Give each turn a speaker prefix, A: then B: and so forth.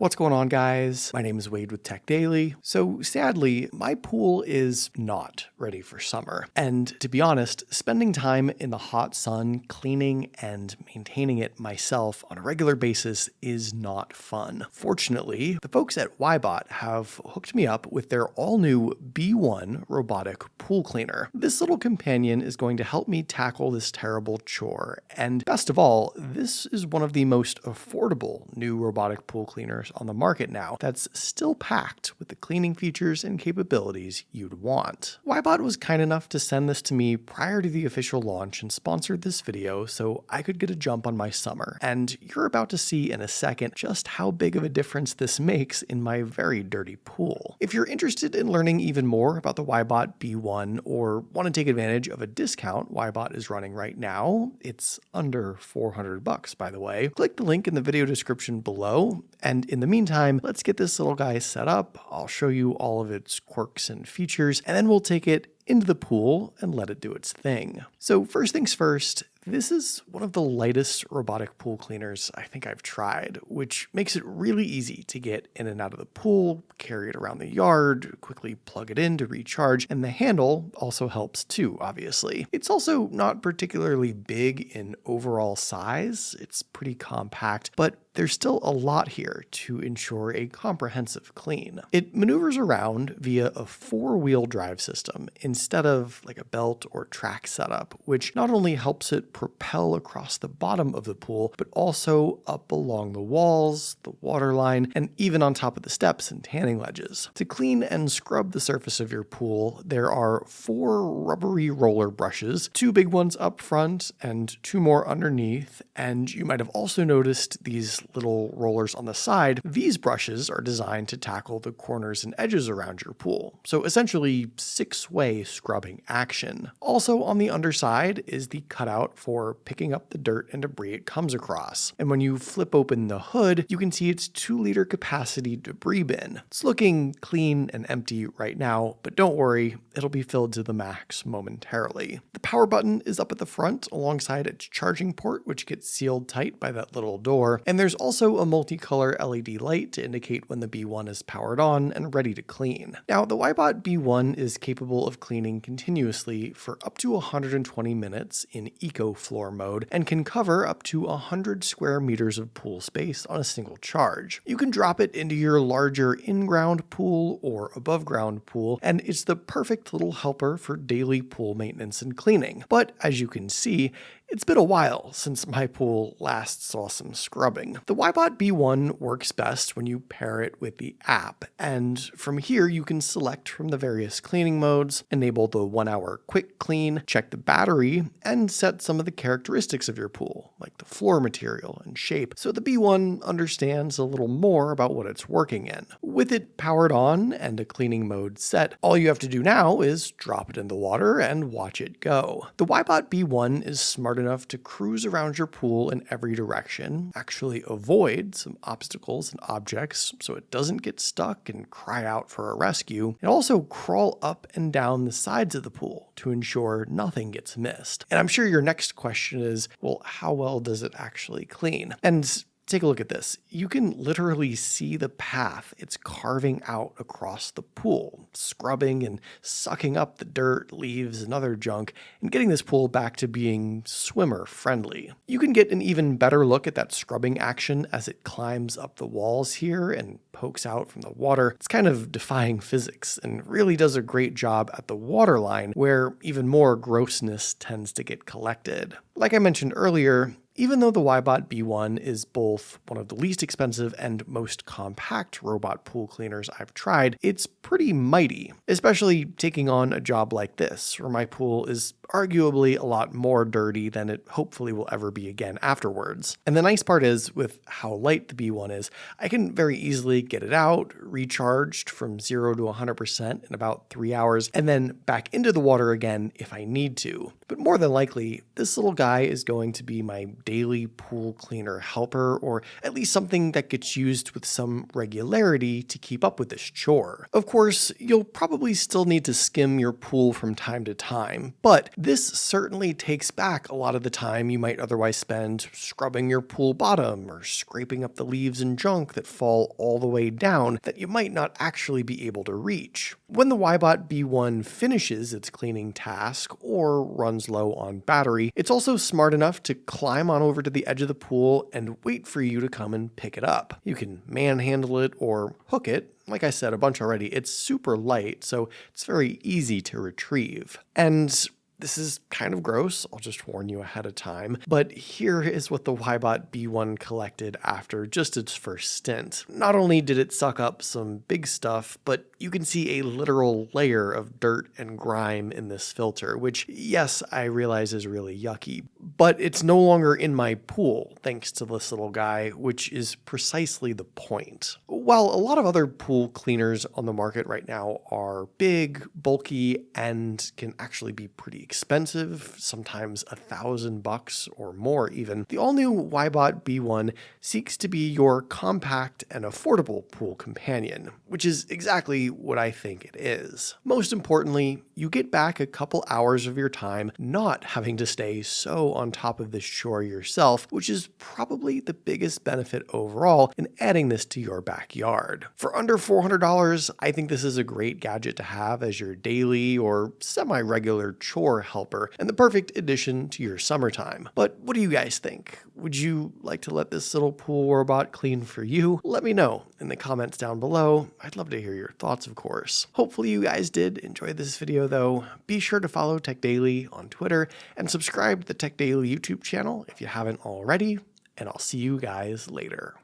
A: What's going on, guys? My name is Wade with TechDaily. So sadly, my pool is not ready for summer. And to be honest, spending time in the hot sun cleaning and maintaining it myself on a regular basis is not fun. Fortunately, the folks at WYBOT have hooked me up with their all-new B1 robotic pool cleaner. This little companion is going to help me tackle this terrible chore. And best of all, this is one of the most affordable new robotic pool cleaners on the market now that's still packed with the cleaning features and capabilities you'd want. WYBOT was kind enough to send this to me prior to the official launch and sponsored this video so I could get a jump on my summer. And you're about to see in a second just how big of a difference this makes in my very dirty pool. If you're interested in learning even more about the WYBOT B1 or want to take advantage of a discount WYBOT is running right now, it's under $400 by the way, click the link in the video description below. And in the meantime, let's get this little guy set up. I'll show you all of its quirks and features, and then we'll take it into the pool and let it do its thing. So first things first, this is one of the lightest robotic pool cleaners I think I've tried, which makes it really easy to get in and out of the pool, carry it around the yard, quickly plug it in to recharge, and the handle also helps too, obviously. It's also not particularly big in overall size. It's pretty compact, but there's still a lot here to ensure a comprehensive clean. It maneuvers around via a 4-wheel drive system instead of like a belt or track setup, which not only helps it propel across the bottom of the pool, but also up along the walls, the water line, and even on top of the steps and tanning ledges. To clean and scrub the surface of your pool, there are 4 rubbery roller brushes, 2 big ones up front and 2 more underneath, and you might have also noticed these little rollers on the side. These brushes are designed to tackle the corners and edges around your pool, so essentially 6-way scrubbing action. Also on the underside is the cutout for picking up the dirt and debris it comes across. And when you flip open the hood, you can see its 2-liter capacity debris bin. It's looking clean and empty right now, but don't worry, it'll be filled to the max momentarily. The power button is up at the front alongside its charging port, which gets sealed tight by that little door. And there's also a multicolor LED light to indicate when the B1 is powered on and ready to clean. Now, the WYBOT B1 is capable of cleaning continuously for up to 120 minutes in Eco Floor mode and can cover up to 100 square meters of pool space on a single charge. You can drop it into your larger in-ground pool or above-ground pool, and it's the perfect little helper for daily pool maintenance and cleaning. But as you can see, it's been a while since my pool last saw some scrubbing. The WYBOT B1 works best when you pair it with the app, and from here you can select from the various cleaning modes, enable the 1-hour quick clean, check the battery, and set some of the characteristics of your pool, like the floor material and shape, so the B1 understands a little more about what it's working in. With it powered on and a cleaning mode set, all you have to do now is drop it in the water and watch it go. The WYBOT B1 is smart enough to cruise around your pool in every direction, actually avoid some obstacles and objects so it doesn't get stuck and cry out for a rescue, and also crawl up and down the sides of the pool to ensure nothing gets missed. And I'm sure your next question is, well, how well does it actually clean? And take a look at this. You can literally see the path it's carving out across the pool, scrubbing and sucking up the dirt, leaves, and other junk, and getting this pool back to being swimmer friendly. You can get an even better look at that scrubbing action as it climbs up the walls here and pokes out from the water. It's kind of defying physics and really does a great job at the water line where even more grossness tends to get collected. Like I mentioned earlier, even though the WYBOT B1 is both one of the least expensive and most compact robot pool cleaners I've tried, it's pretty mighty, especially taking on a job like this, where my pool is arguably a lot more dirty than it hopefully will ever be again afterwards. And the nice part is, with how light the B1 is, I can very easily get it out, recharged from 0 to 100% in about 3 hours, and then back into the water again if I need to. But more than likely, this little guy is going to be my daily pool cleaner helper, or at least something that gets used with some regularity to keep up with this chore. Of course, you'll probably still need to skim your pool from time to time, but This certainly takes back a lot of the time you might otherwise spend scrubbing your pool bottom or scraping up the leaves and junk that fall all the way down that you might not actually be able to reach. When the WYBOT B1 finishes its cleaning task or runs low on battery, it's also smart enough to climb on over to the edge of the pool and wait for you to come and pick it up. You can manhandle it or hook it. Like I said a bunch already, it's super light, so it's very easy to retrieve. And this is kind of gross, I'll just warn you ahead of time, but here is what the WYBOT B1 collected after just its first stint. Not only did it suck up some big stuff, but you can see a literal layer of dirt and grime in this filter, which, yes, I realize is really yucky, but it's no longer in my pool thanks to this little guy, which is precisely the point. While a lot of other pool cleaners on the market right now are big, bulky, and can actually be pretty expensive, sometimes $1,000 or more even, the all-new WYBOT B1 seeks to be your compact and affordable pool companion, which is exactly what I think it is. Most importantly, you get back a couple hours of your time not having to stay so on top of this chore yourself, which is probably the biggest benefit overall in adding this to your backyard. For under $400, I think this is a great gadget to have as your daily or semi-regular chore helper and the perfect addition to your summertime. But what do you guys think? Would you like to let this little pool robot clean for you? Let me know in the comments down below. I'd love to hear your thoughts, of course. Hopefully you guys did enjoy this video though. Be sure to follow TechDaily on Twitter and subscribe to the TechDaily YouTube channel if you haven't already, and I'll see you guys later.